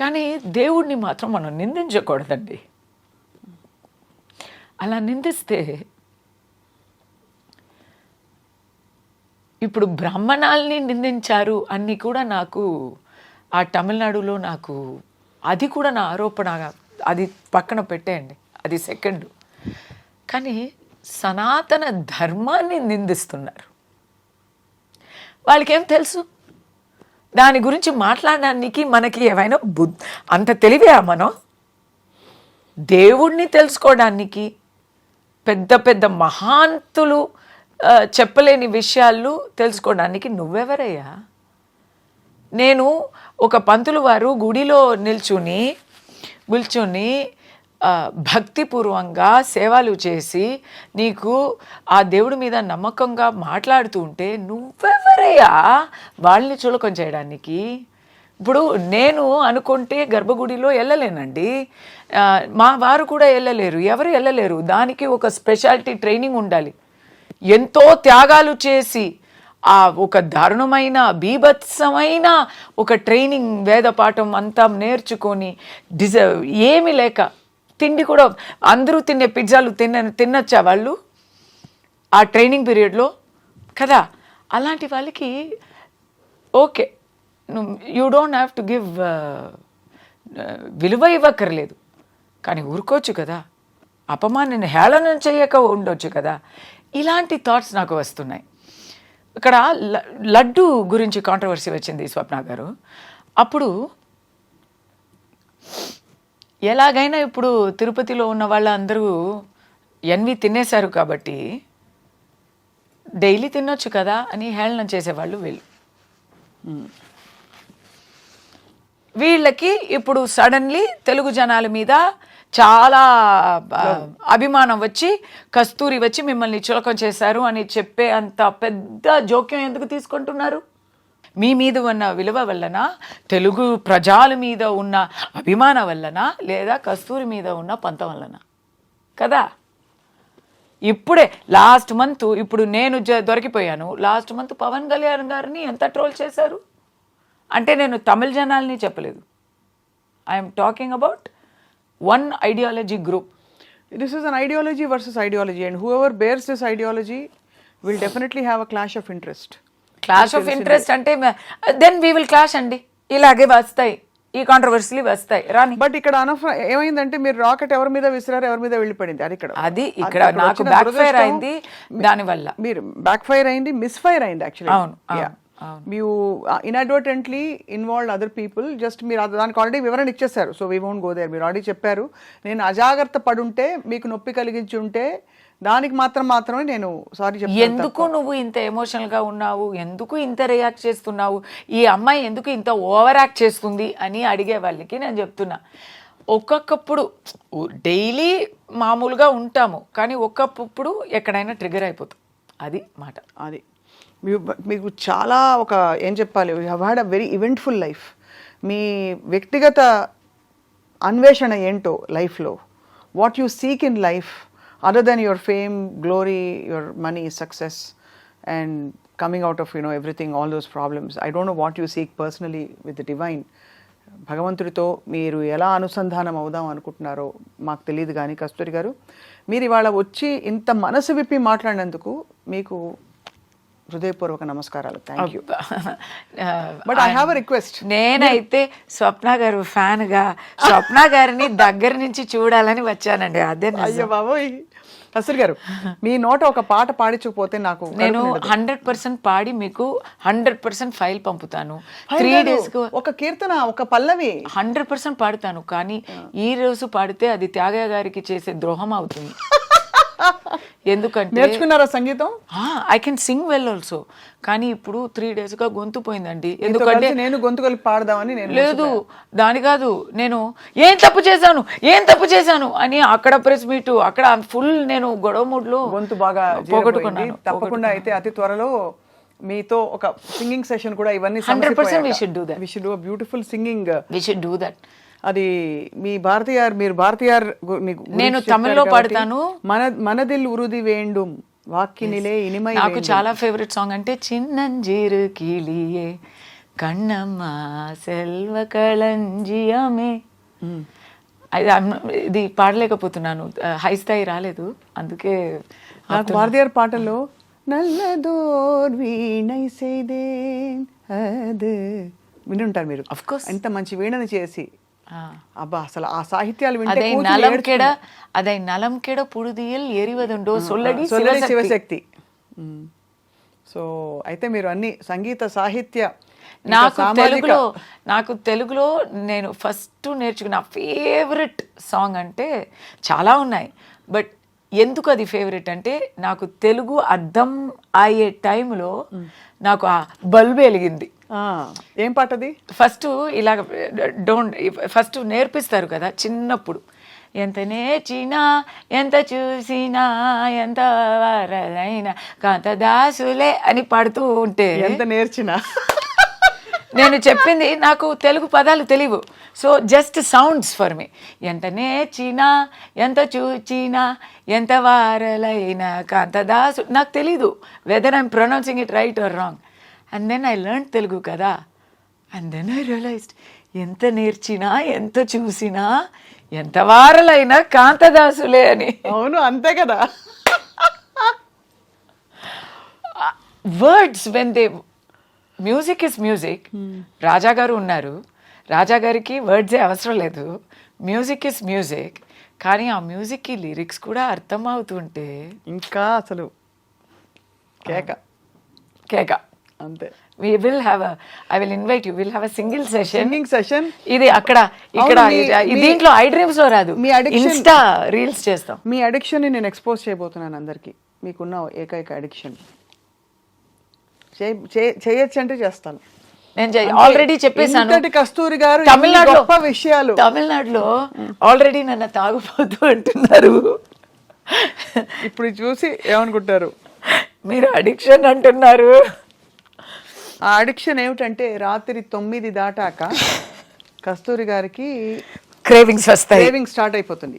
కానీ దేవుడిని మాత్రం మనం నిందించకూడదండి. అలా నిందిస్తే ఇప్పుడు బ్రాహ్మణాల్ని నిందించారు అన్నీ కూడా నాకు ఆ తమిళనాడులో నాకు అది కూడా నా ఆరోపణ. అది పక్కన పెట్టేయండి, అది సెకండ్. కానీ సనాతన ధర్మాన్ని నిందిస్తున్నారు. వాళ్ళకేం తెలుసు దాని గురించి మాట్లాడడానికి? మనకి ఏమైనా అంత తెలివా? మనం దేవుణ్ణి తెలుసుకోవడానికి పెద్ద పెద్ద మహాంతులు చెప్పలేని విషయాలు తెలుసుకోవడానికి నువ్వెవరయ్యా? నేను ఒక పంతులు వారు గుడిలో నిల్చుని భక్తిపూర్వంగా సేవలు చేసి నీకు ఆ దేవుడి మీద నమ్మకంగా మాట్లాడుతూ ఉంటే నువ్వెవరయ్యా వాళ్ళని చులకం చేయడానికి? ఇప్పుడు నేను అనుకుంటే గర్భగుడిలో వెళ్ళలేనండి, మా వారు కూడా వెళ్ళలేరు, ఎవరు వెళ్ళలేరు. దానికి ఒక స్పెషాలిటీ ట్రైనింగ్ ఉండాలి. ఎంతో త్యాగాలు చేసి ఆ ఒక దారుణమైన బీభత్సమైన ఒక ట్రైనింగ్ వేదపాఠం అంతా నేర్చుకొని ఏమీ లేక తిండి కూడా అందరూ తినే పిజ్జాలు తినొచ్చా వాళ్ళు ఆ ట్రైనింగ్ పీరియడ్లో కదా? అలాంటి వాళ్ళకి okay, you don't have to give విలువ ఇవ్వక్కర్లేదు, కానీ ఊరుకోవచ్చు కదా, అపమానాన్ని హేళన చేయక ఉండొచ్చు కదా. ఇలాంటి థాట్స్ నాకు వస్తున్నాయి. ఇక్కడ లడ్డు గురించి కాంట్రవర్సీ వచ్చింది స్వప్న గారు. అప్పుడు ఎలాగైనా ఇప్పుడు తిరుపతిలో ఉన్న వాళ్ళందరూ ఎన్వి తినేశారు కాబట్టి డైలీ తినొచ్చు కదా అని హేళన చేసేవాళ్ళు వీళ్ళకి ఇప్పుడు సడన్లీ తెలుగు జనాల మీద చాలా అభిమానం వచ్చి కస్తూరి వచ్చి మిమ్మల్ని చులకం చేశారు అని చెప్పే అంత పెద్ద జోక్యం ఎందుకు తీసుకుంటున్నారు? మీ మీద ఉన్న విలువ వల్లన, తెలుగు ప్రజల మీద ఉన్న అభిమానం వల్లన, లేదా కస్తూరి మీద ఉన్న పంతం వల్లన కదా? ఇప్పుడే లాస్ట్ మంత్ ఇప్పుడు నేను దొరికిపోయాను. లాస్ట్ మంత్ పవన్ కళ్యాణ్ గారిని ఎంత ట్రోల్ చేశారు అంటే నేను తమిళ జనాల్ని చెప్పలేదు. I'm talking about one ideology group. This is an ideology versus ideology, and whoever bears this ideology will definitely have a clash of interest. Clash of interest ante then we will clash అండి. ఇలాగే వస్తాయి ఈ కాంట్రవర్సీలు వస్తాయి రాని. But ఇక్కడ ఏమైందంటే మీరు rocket ఎవరి మీద విసిరారు, ఎవరి మీద వెళ్ళిపడింది. అది ఇక్కడ నాకు బ్యాక్ ఫైర్ అయింది. దానివల్ల మీరు బ్యాక్ ఫైర్ అయింది, మిస్ ఫైర్ అయింది యాక్చువల్లీ. అవును. you inadvertently involved other people. just మీరు దానికి ఆల్రెడీ వివరణ ఇచ్చేసారు, so we won't go there. మీరు ఆల్రెడీ చెప్పారు, నేను అజాగ్రత్త పడుంటే మీకు నొప్పి కలిగించి ఉంటే దానికి మాత్రమే నేను సారీ చెప్తాను. ఎందుకు నువ్వు ఇంత ఎమోషనల్గా ఉన్నావు, ఎందుకు ఇంత రియాక్ట్ చేస్తున్నావు, ఈ అమ్మాయి ఎందుకు ఇంత ఓవర్ యాక్ట్ చేస్తుంది అని అడిగే వాళ్ళకి నేను చెప్తున్నా. ఒక్కొక్కప్పుడు డైలీ మామూలుగా ఉంటాము, కానీ ఒక్కొక్కప్పుడు ఎక్కడైనా ట్రిగర్ అయిపోతాం. అది మాట. అది మీకు చాలా ఒక ఏం చెప్పాలి, you have had a very eventful life. మీ వ్యక్తిగత అన్వేషణ ఏంటో లైఫ్లో, what you seek in life other than your fame, glory, your money, success and coming out of everything, all those problems. I don't know what you seek personally with the divine. భగవంతుడితో మీరు ఎలా అనుసంధానం అవుదాం అనుకుంటున్నారో మాకు తెలియదు. కానీ కస్తూరి గారు, మీరు ఇవాళ వచ్చి ఇంత మనసు విప్పి మాట్లాడినందుకు మీకు హృదయపూర్వక నమస్కారాలు. Thank you. But I have a request. నేనైతే స్వప్న గారు ఫ్యాన్గా స్వప్న గారిని దగ్గర నుంచి చూడాలని వచ్చానండి. అదే. అయ్యో బాబోయ్. కస్తూరి గారు, మీ నోట ఒక పాట పాడించకపోతే నాకు నేను 100% పాడి మీకు 100% ఫైల్ పంపుతాను. 3 days ఒక కీర్తన, ఒక పల్లవి 100% పాడుతాను. కానీ ఈ రోజు పాడితే అది త్యాగయ్య గారికి చేసే ద్రోహం అవుతుంది. ఎందుకంటే నేర్చుకున్నారా సంగీతం? I can sing well also. కానీ ఇప్పుడు 3 daysగా గొంతు పోయిందండి. ఎందుకంటే నేను గొంతు కలిపి పాడదామని నేను లేదు, దాని కాదు, నేను ఏం తప్పు చేశాను అని అక్కడ ప్రెస్ మీట్, అక్కడ ఫుల్ నేను గొడవ మూడ్లో గొంతు బాగా పోగొట్టుకున్నాను. తప్పకుండా అయితే అతి త్వరలో మీతో ఒక సింగింగ్ సెషన్ కూడా, ఇవన్నీ 100% we should do that. We should do a beautiful singing. We should do that. అది మీ భారతీయార్, మీరు భారతీయార్, నేను తమిళ్లో పాడతాను. మనదిల్ ఉరుది వేండుం వాక్కినిలే ఇనిమై. నాకు చాలా ఫేవరెట్ సాంగ్ అంటే చిన్నంజీరు కిలియే కన్నమ్మ సెల్వ కళంజియమే. ఇది పాడలేకపోతున్నాను, హై స్థాయి రాలేదు, అందుకే. నాకు భారతీయ పాటల్లో నల్లదోర్ వీణై సేదేన్ అది వినుంటారు మీరు. Of course. ఎంత మంచి వీణని చేసి, అబ్బా అసలు ఆ సాహిత్యాలు వింటే அதை நலம் கெட புழுதியில் எரிவதுண்டோ சொல்லடி శివశక్తి. సో అయితే మీరు అన్ని సంగీత సాహిత్య, నాకు తెలుగులో నేను ఫస్ట్ నేర్చుకున్న ఫేవరెట్ సాంగ్ అంటే చాలా ఉన్నాయి, బట్ ఎందుకు అది ఫేవరెట్ అంటే నాకు తెలుగు అర్థం అయ్యే టైంలో నాకు ఆ బల్బు వెలిగింది. ఏం పాట అది? ఫస్ట్ ఇలాగ ఫస్ట్ నేర్పిస్తారు కదా చిన్నప్పుడు, ఎంత నేర్చినా ఎంత చూసినా ఎంత వారైనా కాంతదాసులే అని పాడుతూ ఉంటే, ఎంత నేర్చినా నేను చెప్పింది నాకు తెలుగు పదాలు తెలియవు, so just sounds for me. ఎంత నేర్చినా ఎంత చూచినా ఎంత వారలైనా కాంతదాసు, నాకు తెలీదు whether I'm pronouncing it right or wrong. And then I learn Telugu కదా, అండ్ దెన్ ఐ రియలైజ్డ్ ఎంత నేర్చినా ఎంత చూసినా ఎంత వారలైనా కాంతదాసులే అని. అవును, అంతే కదా. Words when they, music is music. Raja గారు ఉన్నారు, రాజా గారికి వర్డ్సే అవసరం లేదు, మ్యూజిక్ ఇస్ మ్యూజిక్. కానీ ఆ మ్యూజిక్కి లిరిక్స్ కూడా అర్థం అవుతుంటే ఇంకా అసలు కేక కేక. అంతే. We will have a, I will invite you, we'll have a single session. Singing session. ఇది అక్కడ ఇక్కడ దీంట్లో ఐ డ్రీమ్స్ లో రాదు, మీ addiction- ఇన్స్టా రీల్స్ చేస్తాం. మీ అడిక్షన్ని నేను ఎక్స్పోజ్ చేయబోతున్నాను అందరికి. మీకున్న ఏకైక అడిక్షన్ చేయొచ్చు అంటే చేస్తాను. నేను ఆల్రెడీ చెప్పేశాను. ఇంతటి కస్తూరి గారు తమిళనాడులో గొప్ప విషయాలు. తమిళనాడులో ఆల్రెడీ నన్ను తాగుపోతూ అంటున్నారు. ఇప్పుడు చూసి ఏమనుకుంటారు? మీరు అడిక్షన్ అంటున్నారు. ఆ అడిక్షన్ ఏమిటంటే రాత్రి 9 దాటాక కస్తూరి గారికి క్రేవింగ్స్ వస్తాయి, క్రేవింగ్ స్టార్ట్ అయిపోతుంది.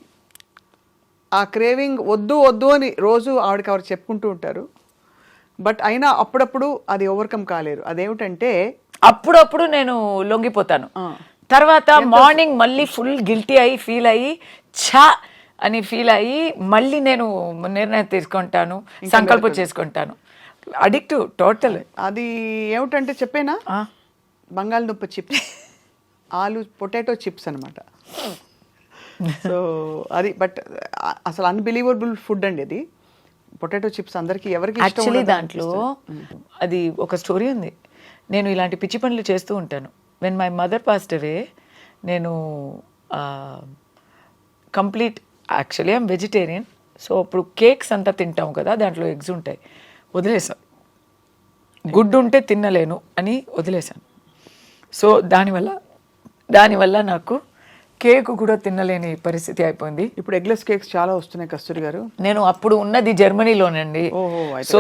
ఆ క్రేవింగ్ వద్దు వద్దు అని రోజు ఆవిడకి ఎవరు చెప్పుకుంటూ ఉంటారు, బట్ అయినా అప్పుడప్పుడు అది ఓవర్కమ్ కాలేరు. అదేమిటంటే అప్పుడప్పుడు నేను లొంగిపోతాను, తర్వాత మార్నింగ్ మళ్ళీ ఫుల్ గిల్టీ అయ్యి ఫీల్ అయ్యి ఛా అని ఫీల్ అయ్యి మళ్ళీ నేను నిర్ణయం తీసుకుంటాను, సంకల్పం చేసుకుంటాను. Addict total. అది ఏమిటంటే చెప్పేనా, బంగాళదుంప చిప్స్, ఆలు పొటాటో చిప్స్ అనమాట. సో అది, బట్ అసలు అన్బిలీవబుల్ ఫుడ్ అండి అది. పొటాటో చిప్స్ అందరికి ఎవరికి యాక్చువల్లీ దాంట్లో అది ఒక స్టోరీ ఉంది. నేను ఇలాంటి పిచ్చి పనులు చేస్తూ ఉంటాను. When my mother passed away, నేను complete actually I'm vegetarian. So అప్పుడు కేక్స్ అంతా తింటాం కదా, దాంట్లో ఎగ్స్ ఉంటాయి, వదిలేసాను. గుడ్డు ఉంటే తినలేను అని వదిలేసాను. సో దానివల్ల నాకు కేక్ కూడా తినలేని పరిస్థితి అయిపోయింది. ఇప్పుడు ఎగ్లెస్ కేక్స్ చాలా వస్తున్నాయి కస్తూరి గారు. నేను అప్పుడు ఉన్నది జర్మనీలోనండి. సో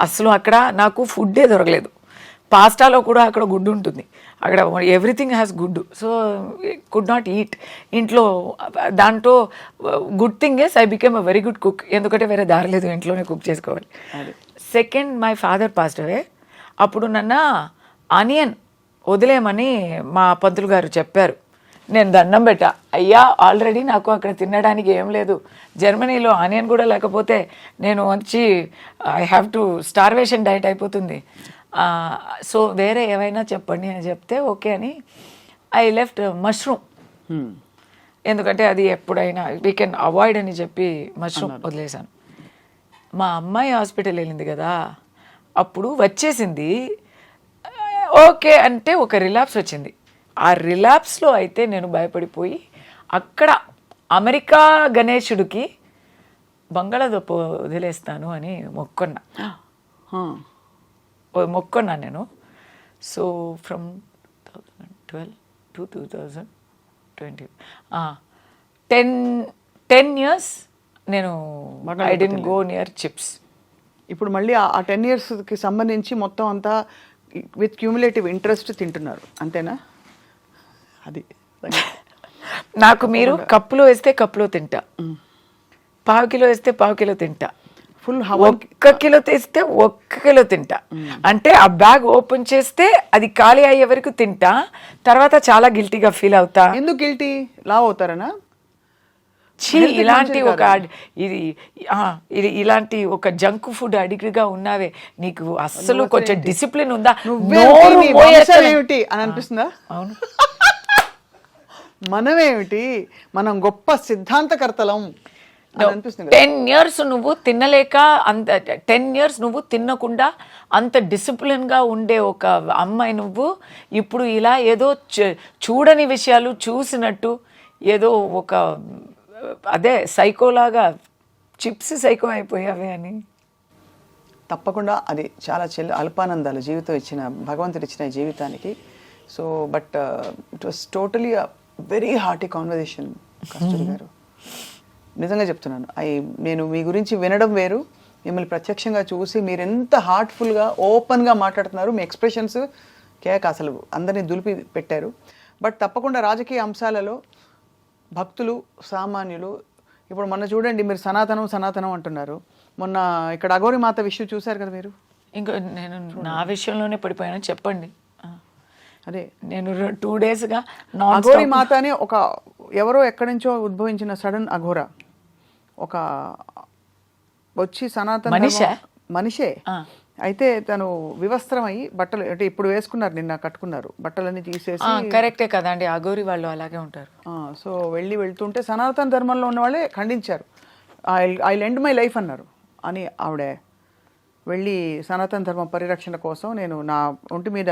అసలు అక్కడ నాకు ఫుడ్డే దొరకలేదు. పాస్టాలో కూడా అక్కడ గుడ్డు ఉంటుంది, అక్కడ ఎవ్రీథింగ్ హ్యాస్ గుడ్డు. సో కుడ్ నాట్ ఈట్ ఇంట్లో. దాంట్లో good thing is I became a very good cook, ఎందుకంటే వేరే దారి లేదు, ఇంట్లోనే కుక్ చేసుకోవాలి. Second my father passed away. అప్పుడు నన్ను ఆనియన్ వదిలేయమని మా పంతులు గారు చెప్పారు. నేను దండం పెట్టా, అయ్యా ఆల్రెడీ నాకు అక్కడ తినడానికి ఏం లేదు, జర్మనీలో ఆనియన్ కూడా లేకపోతే నేను వచ్చి I have to starvation diet అయిపోతుంది, సో వేరే ఏమైనా చెప్పండి అని చెప్తే ఓకే అని ఐ లెఫ్ట్ మష్రూమ్. ఎందుకంటే అది ఎప్పుడైనా వీ కెన్ అవాయిడ్ అని చెప్పి మష్రూమ్ వదిలేశాను. మా అమ్మాయి హాస్పిటల్ వెళ్ళింది కదా, అప్పుడు వచ్చేసింది ఓకే అంటే ఒక రిలాప్స్ వచ్చింది. ఆ రిలాప్స్లో అయితే నేను భయపడిపోయి అక్కడ అమెరికా గణేశుడికి బంగాళదుంప వదిలేస్తాను అని మొక్కున్నాను నేను. సో ఫ్రమ్ 2012 to 2020 10 years నేను I didn't go near chips. ఇప్పుడు మళ్ళీ ఆ 10 yearsకి సంబంధించి మొత్తం అంతా విత్ క్యూములేటివ్ ఇంట్రెస్ట్ తింటున్నారు, అంతేనా? అది నాకు మీరు కప్పులో వేస్తే కప్పులో తింటా, పావు కిలో వేస్తే పావు కిలో తింటా. ఫుల్ హవన్. 1 కిలో తెస్తే 1 కిలో తింటా. అంటే ఆ బ్యాగ్ ఓపెన్ చేస్తే అది ఖాళీ అయ్యే వరకు తింటా, తర్వాత చాలా గిల్టీగా ఫీల్ అవుతా. ఎందుకు గిల్టీ? లావ్ అవుతారనా? ఇలాంటి ఒక ఇది ఇది ఇలాంటి ఒక జంక్ ఫుడ్ అడిక్ట్గా ఉన్నావే, నీకు అస్సలు కొంచెం డిసిప్లిన్ ఉందా? ఏమిటి అని అనిపిస్తుందా? అవును. మనమేమిటి, మనం గొప్ప సిద్ధాంతకర్తలం 10 years నువ్వు తినలేక, అంత 10 years నువ్వు తినకుండా అంత డిసిప్లిన్గా ఉండే ఒక అమ్మాయి నువ్వు ఇప్పుడు ఇలా ఏదో చూడని విషయాలు చూసినట్టు ఏదో ఒక అదే సైకోలాగా చిప్స్ సైకో అయిపోయావే అని. తప్పకుండా అది చాలా అల్పానందాలు జీవితం ఇచ్చిన, భగవంతుడు ఇచ్చిన జీవితానికి. So but it was totally very hearty conversation Kasturi గారు. నిజంగా చెప్తున్నాను. నేను మీ గురించి వినడం వేరు, మిమ్మల్ని ప్రత్యక్షంగా చూసి మీరు ఎంత హార్ట్ఫుల్గా ఓపెన్గా మాట్లాడుతున్నారు, మీ ఎక్స్ప్రెషన్స్ కేక అసలు అందరినీ దులిపి పెట్టారు. బట్ తప్పకుండా రాజకీయ అంశాలలో భక్తులు, సామాన్యులు, ఇప్పుడు మొన్న చూడండి మీరు సనాతనం అంటున్నారు. మొన్న ఇక్కడ అఘోరి మాత విషయం చూశారు కదా మీరు. ఇంకా నేను నా విషయంలోనే పడిపోయాను, చెప్పండి. అదే నేను 2 daysగా అఘోరి మాత అని ఒక ఎవరో ఎక్కడి నుంచో ఉద్భవించిన సడన్ అఘోర ఒక వచ్చి సనాతన మనిషే అయితే తను వివస్త్రం అయ్యి బట్టలు అంటే ఇప్పుడు వేసుకున్నారు, నిన్న కట్టుకున్నారు, బట్టలన్నీ తీసేసి. కరెక్టే కదండి, అఘోరి వాళ్ళు అలాగే ఉంటారు. సో వెళ్తుంటే సనాతన ధర్మంలో ఉన్న వాళ్ళే ఖండించారు. ఐ లెండ్ మై లైఫ్ అన్నారు అని ఆవిడ వెళ్ళి సనాతన ధర్మ పరిరక్షణ కోసం నేను నా ఒంటి మీద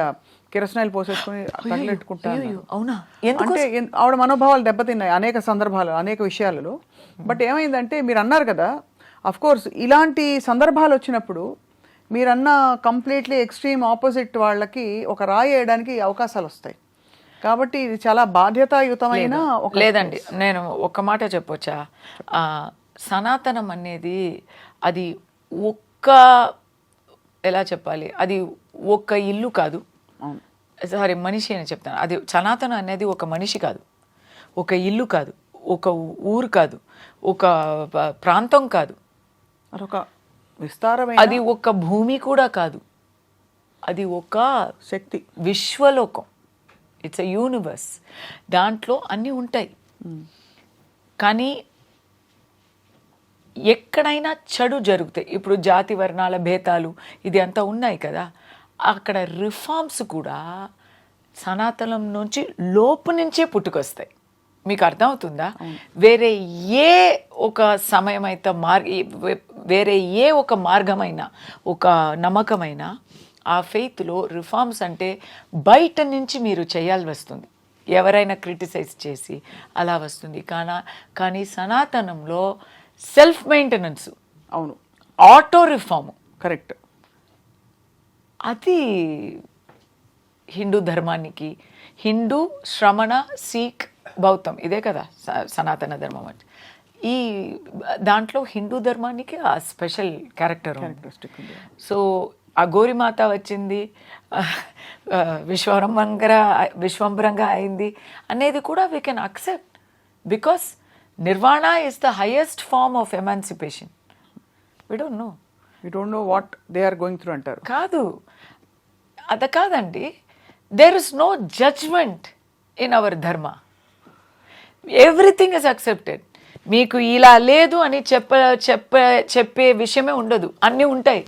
కిరసనాయిలు పోసేసుకుని తగిలెట్టుకుంటాను. అవునా? అంటే ఆవిడ మనోభావాలు దెబ్బతిన్నాయి అనేక సందర్భాలు, అనేక విషయాలలో. బట్ ఏమైందంటే మీరు అన్నారు కదా, అఫ్ కోర్స్ ఇలాంటి సందర్భాలు వచ్చినప్పుడు మీరన్న కంప్లీట్లీ ఎక్స్ట్రీమ్ ఆపోజిట్ వాళ్ళకి ఒక రాయి వేయడానికి అవకాశాలు వస్తాయి. కాబట్టి ఇది చాలా బాధ్యతాయుతమైన లేదండి. నేను ఒక మాట చెప్పొచ్చా? సనాతనం అనేది అది ఎలా చెప్పాలి, అది ఒక ఇల్లు కాదు, సారీ మనిషి అని చెప్తాను. అది సనాతనం అనేది ఒక మనిషి కాదు, ఒక ఇల్లు కాదు, ఒక ఊరు కాదు, ఒక ప్రాంతం కాదు, అదొక విస్తారమైన, అది ఒక భూమి కూడా కాదు, అది ఒక శక్తి, విశ్వలోకం. It's a universe. దాంట్లో అన్నీ ఉంటాయి. కానీ ఎక్కడైనా చెడు జరుగుతాయి. ఇప్పుడు జాతి వర్ణాల భేదాలు ఇది అంతా ఉన్నాయి కదా, అక్కడ రిఫార్మ్స్ కూడా సనాతనం నుంచి లోపు నుంచే పుట్టుకొస్తాయి. మీకు అర్థమవుతుందా? వేరే ఏ ఒక సమయమైతే వేరే ఏ ఒక మార్గమైన ఒక నమ్మకమైన ఆ ఫెయిత్లో రిఫార్మ్స్ అంటే బయట నుంచి మీరు చేయాల్సి వస్తుంది, ఎవరైనా క్రిటిసైజ్ చేసి అలా వస్తుంది. కానీ సనాతనంలో సెల్ఫ్ మెయింటెనెన్స్, అవును, ఆటో రిఫార్మ్, కరెక్ట్. అది హిందూ ధర్మానికి, హిందూ, శ్రమణ, సిక్, బౌద్ధం ఇదే కదా సనాతన ధర్మం అంటే. ఈ దాంట్లో హిందూ ధర్మానికి ఆ స్పెషల్ క్యారెక్టరిస్టిక్. సో అఘోరి మాత వచ్చింది, విశ్వంబరంగా అయింది అనేది కూడా we can accept, because nirvana is the highest form of emancipation. We don't know what they are going through అంటారు. కాదు, అది కాదండి. There is no judgment in our dharma. Everything is accepted. మీకు ఇలా లేదు అని చెప్పే విషయమే ఉండదు, అన్నీ ఉంటాయి.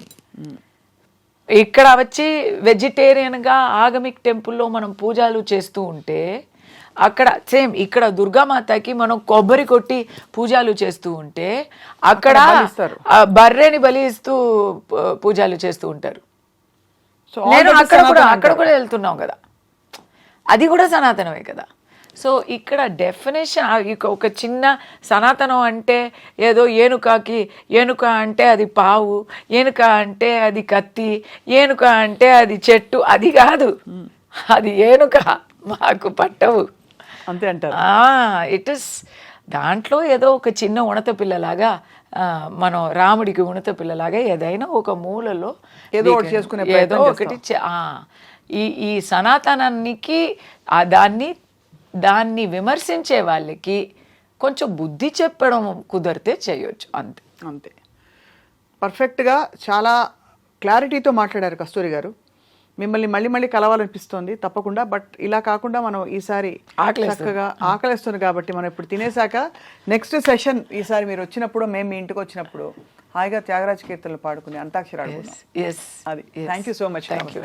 ఇక్కడ వచ్చి వెజిటేరియన్గా ఆగమిక్ టెంపుల్లో మనం పూజలు చేస్తూ ఉంటే, అక్కడ సేమ్ ఇక్కడ దుర్గామాతకి మనం కొబ్బరి కొట్టి పూజలు చేస్తూ ఉంటే, అక్కడ బర్రెని బలి ఇస్తూ పూజలు చేస్తూ ఉంటారు. నేను అక్కడ కూడా వెళ్తున్నాం కదా, అది కూడా సనాతనమే కదా. సో ఇక్కడ డెఫినేషన్ ఒక చిన్న సనాతనం అంటే ఏదో ఏనుక అంటే అది పావు, ఏనుక అంటే అది కత్తి, ఏనుక అంటే అది చెట్టు, అది కాదు. అది ఏనుక మాకు పట్టవు అంతే అంటారు. ఇట్ ఇస్ దాంట్లో ఏదో ఒక చిన్న ఉణత పిల్లలాగా, మనం రాముడికి ఉణత పిల్లలాగా ఏదైనా ఒక మూలలో ఏదో ఒకటి చేసుకునే ఏదో ఒకటి. ఈ సనాతనానికి దాన్ని విమర్శించే వాళ్ళకి కొంచెం బుద్ధి చెప్పడం కుదిరితే చేయొచ్చు, అంతే. పర్ఫెక్ట్గా చాలా క్లారిటీతో మాట్లాడారు కస్తూరి గారు. మిమ్మల్ని మళ్ళీ మళ్ళీ కలవాలనిపిస్తోంది తప్పకుండా. బట్ ఇలా కాకుండా మనం ఈసారి చక్కగా ఆకలిస్తుంది కాబట్టి మనం ఇప్పుడు తినేసాక నెక్స్ట్ సెషన్ ఈసారి మీరు వచ్చినప్పుడు, మేము మీ ఇంటికి వచ్చినప్పుడు హాయిగా త్యాగరాజ కీర్తనలు పాడుకుని అంతాక్షరి ఆడుకుందాం. అది. Thank you so much. Thank you.